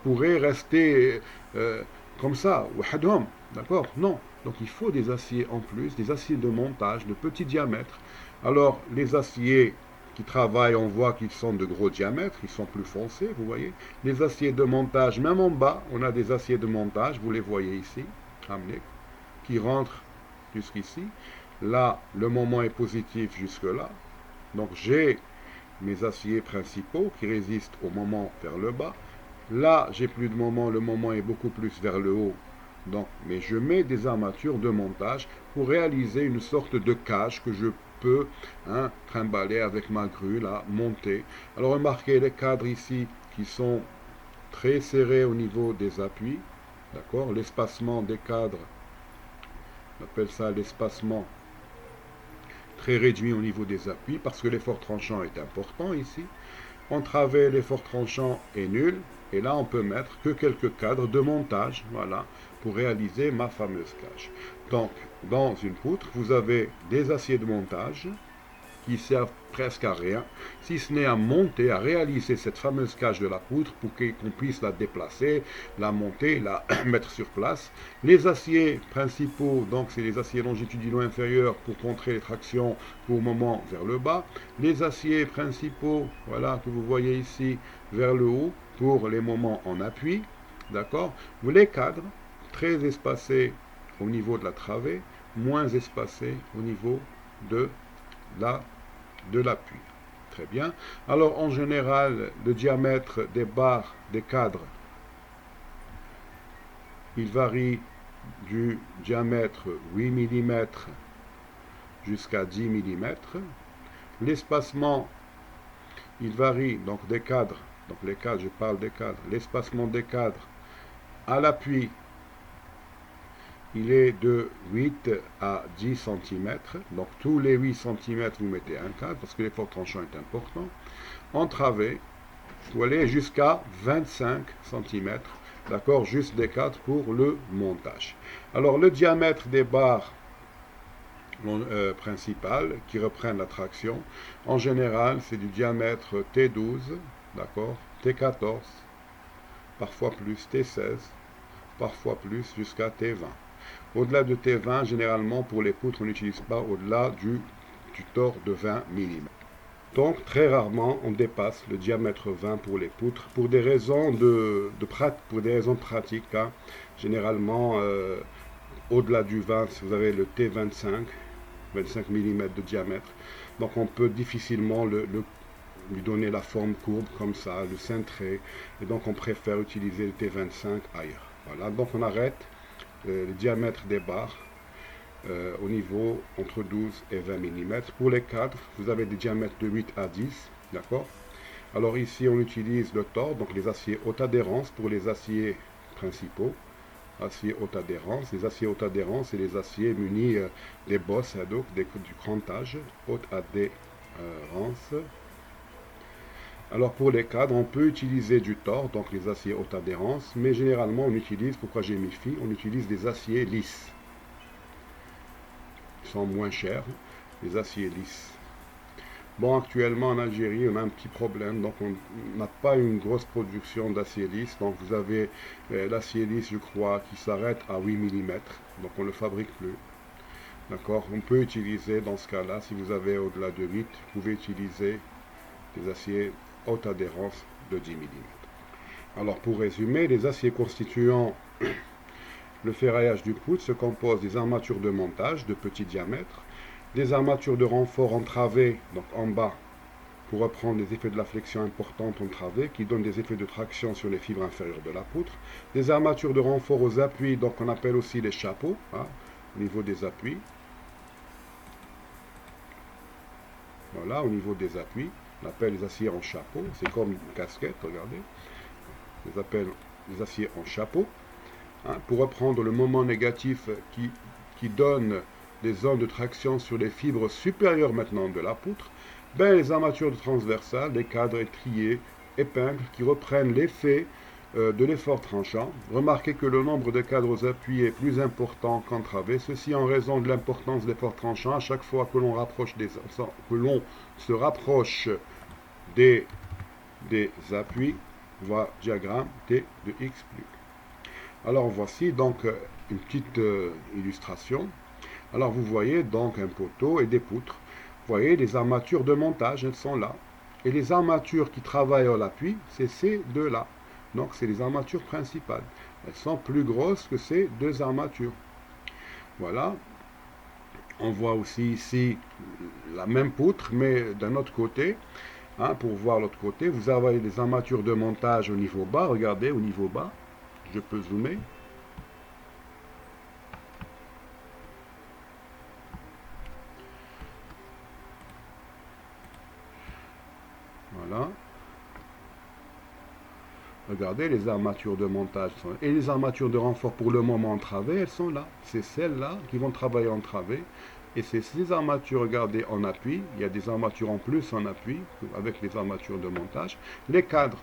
pourraient rester comme ça, d'accord? Non. Donc il faut des aciers en plus, des aciers de montage de petit diamètre. Alors les aciers qui travaillent, on voit qu'ils sont de gros diamètre, ils sont plus foncés, vous voyez. Les aciers de montage, même en bas, on a des aciers de montage, vous les voyez ici, qui rentrent jusqu'ici. Là, le moment est positif jusque-là. Donc j'ai mes aciers principaux qui résistent au moment vers le bas. Là, j'ai plus de moment, le moment est beaucoup plus vers le haut. Donc, mais je mets des armatures de montage pour réaliser une sorte de cage que je peux trimballer avec ma grue, là, monter. Alors remarquez les cadres ici qui sont très serrés au niveau des appuis. D'accord? L'espacement des cadres, on appelle ça l'espacement très réduit au niveau des appuis parce que l'effort tranchant est important ici. En travers, l'effort tranchant est nul. Et là, on peut mettre que quelques cadres de montage, voilà, pour réaliser ma fameuse cage. Donc, dans une poutre, vous avez des aciers de montage qui servent presque à rien, si ce n'est à monter, à réaliser cette fameuse cage de la poutre pour qu'on puisse la déplacer, la monter, la mettre sur place. Les aciers principaux, donc c'est les aciers longitudinaux inférieurs pour contrer les tractions pour moment vers le bas. Les aciers principaux, voilà, que vous voyez ici, vers le haut, pour les moments en appui. D'accord? Les cadres, très espacés au niveau de la travée, moins espacés au niveau de l'appui. Très bien. Alors en général, le diamètre des barres, des cadres, il varie du diamètre 8 mm jusqu'à 10 mm. L'espacement, il varie donc des cadres, donc les cadres, je parle des cadres, l'espacement des cadres à l'appui, il est de 8 à 10 cm. Donc tous les 8 cm, vous mettez un cadre parce que l'effort tranchant est important. En travée, vous allez jusqu'à 25 cm. D'accord, juste des cadres pour le montage. Alors le diamètre des barres principales qui reprennent la traction, en général, c'est du diamètre T12, d'accord, T14, parfois plus T16, parfois plus jusqu'à T20. Au-delà de T20, généralement, pour les poutres, on n'utilise pas au-delà du tore de 20 mm. Donc, très rarement, on dépasse le diamètre 20 pour les poutres, pour des raisons pratiques. Hein. Généralement, au-delà du 20, si vous avez le T25, 25 mm de diamètre, donc on peut difficilement lui donner la forme courbe comme ça, le cintrer, et donc on préfère utiliser le T25 ailleurs. Voilà, donc on arrête le diamètre des barres au niveau entre 12 et 20 mm. Pour les cadres, vous avez des diamètres de 8 à 10, d'accord? Alors ici, on utilise le tore, donc les aciers haute adhérence pour les aciers principaux. Acier haute adhérence. Les aciers haute adhérence, c'est les aciers munis des bosses, donc du crantage, haute adhérence. Alors pour les cadres, on peut utiliser du tore, donc les aciers haute adhérence, mais généralement on utilise, pourquoi j'ai mis phi, on utilise des aciers lisses. Ils sont moins chers, les aciers lisses. Bon, actuellement en Algérie, on a un petit problème, donc on n'a pas une grosse production d'acier lisse. Donc vous avez l'acier lisse, je crois, qui s'arrête à 8 mm, donc on ne le fabrique plus. D'accord? On peut utiliser, dans ce cas-là, si vous avez au-delà de 8, vous pouvez utiliser des aciers haute adhérence de 10 mm. Alors pour résumer, les aciers constituant le ferraillage du poutre se composent des armatures de montage de petit diamètre, des armatures de renfort en travée, donc en bas, pour reprendre les effets de la flexion importante en travée, qui donnent des effets de traction sur les fibres inférieures de la poutre. Des armatures de renfort aux appuis, donc on appelle aussi les chapeaux, hein, au niveau des appuis. Voilà, au niveau des appuis, on appelle les aciers en chapeau, c'est comme une casquette, regardez. On les appelle les aciers en chapeau, hein, pour reprendre le moment négatif qui donne des zones de traction sur les fibres supérieures maintenant de la poutre. Ben, les armatures de transversales, les cadres étriés, épingles qui reprennent l'effet de l'effort tranchant. Remarquez que le nombre de cadres appuyés est plus important qu'en travée, ceci en raison de l'importance de l'effort tranchant. À chaque fois que l'on se rapproche des appuis, voit diagramme T de X plus. Alors voici donc une petite illustration. Alors vous voyez donc un poteau et des poutres. Vous voyez les armatures de montage, elles sont là. Et les armatures qui travaillent à l'appui, c'est ces deux-là. Donc c'est les armatures principales. Elles sont plus grosses que ces deux armatures. Voilà. On voit aussi ici la même poutre, mais d'un autre côté. Hein, pour voir l'autre côté, vous avez des armatures de montage au niveau bas. Regardez, au niveau bas. Je peux zoomer. Voilà. Regardez, les armatures de montage sont là. Et les armatures de renfort pour le moment en travée, elles sont là. C'est celles-là qui vont travailler en travée. Et c'est ces armatures, regardez, en appui. Il y a des armatures en plus en appui, avec les armatures de montage. Les cadres,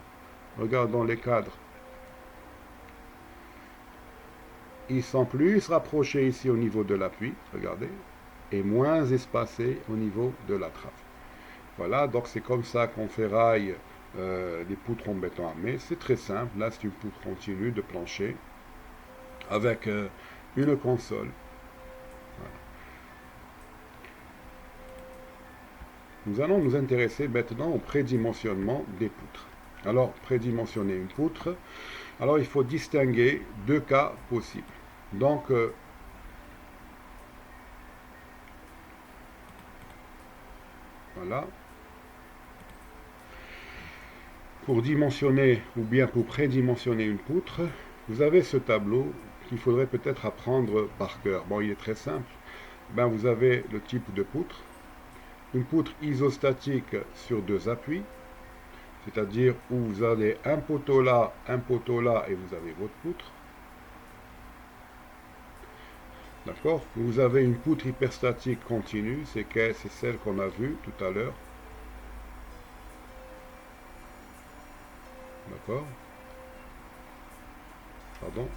regardons les cadres. Ils sont plus rapprochés ici au niveau de l'appui, regardez, et moins espacés au niveau de la trave. Voilà, donc c'est comme ça qu'on ferraille des poutres en béton armé. C'est très simple. Là, c'est une poutre continue de plancher avec une console. Voilà. Nous allons nous intéresser maintenant au prédimensionnement des poutres. Alors, prédimensionner une poutre, alors il faut distinguer deux cas possibles. Donc, voilà. Pour dimensionner ou bien pour prédimensionner une poutre, vous avez ce tableau qu'il faudrait peut-être apprendre par cœur. Bon, il est très simple. Ben, vous avez le type de poutre. Une poutre isostatique sur deux appuis, c'est-à-dire où vous avez un poteau là et vous avez votre poutre. D'accord? Vous avez une poutre hyperstatique continue, c'est celle qu'on a vue tout à l'heure. D'accord? Pardon?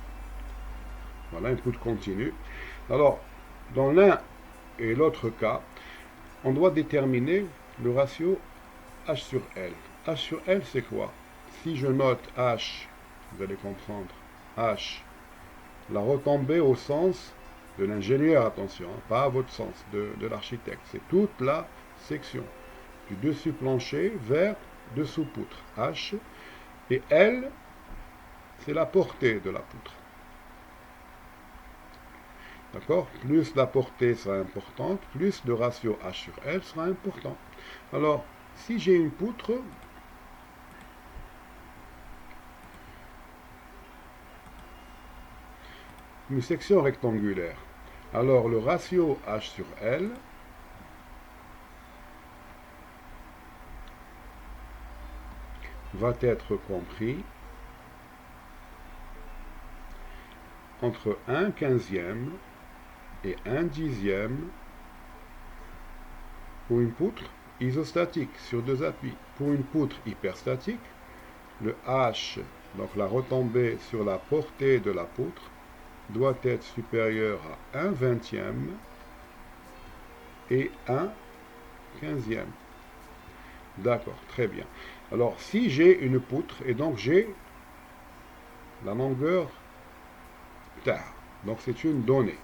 Voilà, une poutre continue. Alors, dans l'un et l'autre cas, on doit déterminer le ratio H sur L. H sur L, c'est quoi? Si je note H, vous allez comprendre, H, la retombée au sens de l'ingénieur, attention, hein, pas à votre sens, de l'architecte. C'est toute la section, du dessus plancher vers dessous poutre, H, et L, c'est la portée de la poutre. D'accord? Plus la portée sera importante, plus le ratio H sur L sera important. Alors, si j'ai une poutre, une section rectangulaire, alors le ratio H sur L va être compris entre 1/15 et 1/10 pour une poutre isostatique sur deux appuis. Pour une poutre hyperstatique, le H, donc la retombée sur la portée de la poutre, doit être supérieur à 1/20 et 1/15. D'accord, très bien. Alors, si j'ai une poutre, et donc j'ai la longueur tard, donc c'est une donnée.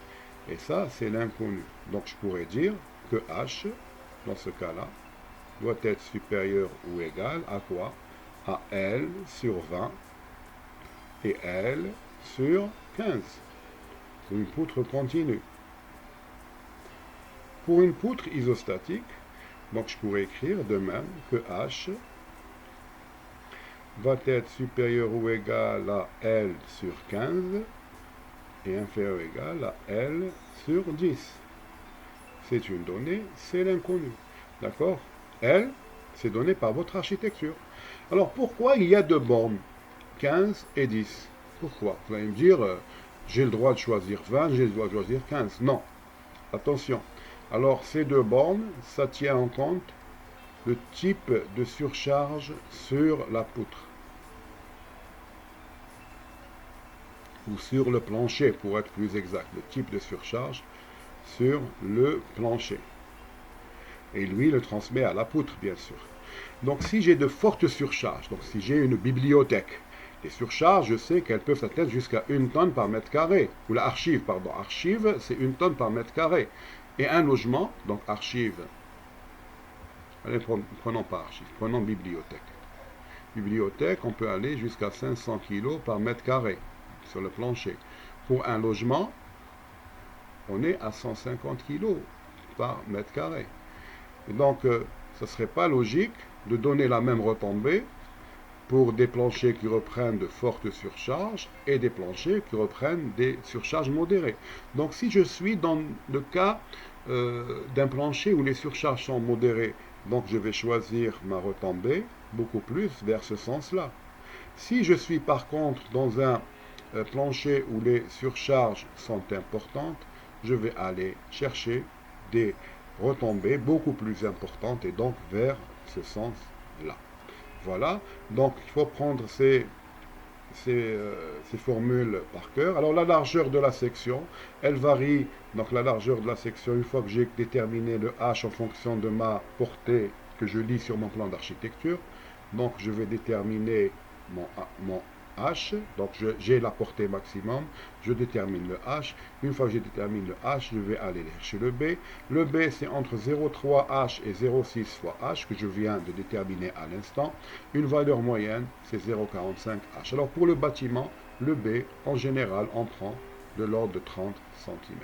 Et ça, c'est l'inconnu. Donc, je pourrais dire que H, dans ce cas-là, doit être supérieur ou égal à quoi? À L sur 20 et L sur 15. C'est une poutre continue. Pour une poutre isostatique, Donc je pourrais écrire de même que H va être supérieur ou égal à L sur 15 et inférieur ou égal à L sur 10. C'est une donnée, c'est l'inconnu. D'accord? L, c'est donné par votre architecture. Alors pourquoi il y a deux bornes, 15 et 10? Pourquoi? Vous allez me dire, j'ai le droit de choisir 20, j'ai le droit de choisir 15. Non. Attention. Alors ces deux bornes, ça tient en compte le type de surcharge sur la poutre. Ou sur le plancher, pour être plus exact. Le type de surcharge sur le plancher. Et lui le transmet à la poutre, bien sûr. Donc si j'ai de fortes surcharges, donc si j'ai une bibliothèque, les surcharges, je sais qu'elles peuvent atteindre jusqu'à 1 tonne par mètre carré. Ou la archive, pardon. Archive, c'est 1 tonne par mètre carré. Et un logement, donc archive. Allez, prenons pas archive, prenons bibliothèque. Bibliothèque, on peut aller jusqu'à 500 kg par mètre carré sur le plancher. Pour un logement, on est à 150 kg par mètre carré. Et donc, ce ne serait pas logique de donner la même retombée pour des planchers qui reprennent de fortes surcharges et des planchers qui reprennent des surcharges modérées. Donc si je suis dans le cas d'un plancher où les surcharges sont modérées, donc je vais choisir ma retombée beaucoup plus vers ce sens-là. Si je suis par contre dans un plancher où les surcharges sont importantes, je vais aller chercher des retombées beaucoup plus importantes et donc vers ce sens-là. Voilà, donc il faut prendre ces formules par cœur. Alors la largeur de la section, elle varie. Donc la largeur de la section, une fois que j'ai déterminé le H en fonction de ma portée que je lis sur mon plan d'architecture, donc je vais déterminer mon H, donc j'ai la portée maximum, je détermine le H. Une fois que j'ai déterminé le H, je vais aller chercher le B. Le B, c'est entre 0,3 H et 0,6 fois H que je viens de déterminer à l'instant. Une valeur moyenne, c'est 0,45 H. Alors pour le bâtiment, le B, en général, on prend de l'ordre de 30 cm.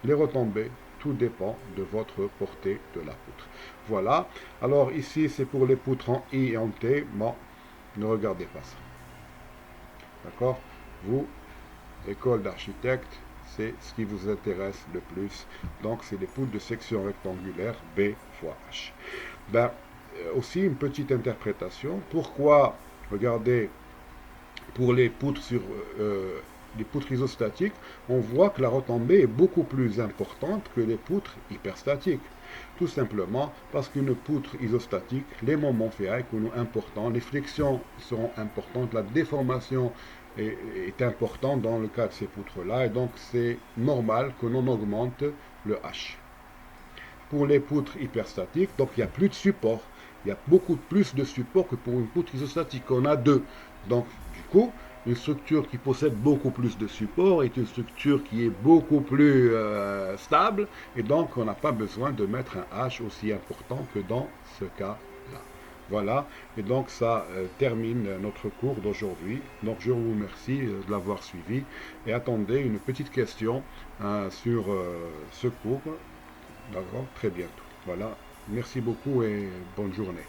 Les retombées, tout dépend de votre portée de la poutre. Voilà. Alors ici, c'est pour les poutres en I et en T. Bon, ne regardez pas ça. D'accord? Vous, école d'architecte, c'est ce qui vous intéresse le plus. Donc, c'est les poutres de section rectangulaire B fois H. Ben, aussi, une petite interprétation. Pourquoi, regardez, pour les poutres les poutres isostatiques, on voit que la retombée est beaucoup plus importante que les poutres hyperstatiques. Tout simplement parce qu'une poutre isostatique, les moments ferrailles sont importants, les flexions seront importantes, la déformation est importante dans le cas de ces poutres-là, et donc c'est normal que l'on augmente le H. Pour les poutres hyperstatiques, donc il n'y a plus de support. Il y a beaucoup plus de support que pour une poutre isostatique. On a deux. Donc, du coup, une structure qui possède beaucoup plus de support est une structure qui est beaucoup plus stable. Et donc, on n'a pas besoin de mettre un H aussi important que dans ce cas-là. Voilà. Et donc, ça termine notre cours d'aujourd'hui. Donc, je vous remercie de l'avoir suivi. Et attendez une petite question sur ce cours. D'accord, très bientôt. Voilà, merci beaucoup et bonne journée.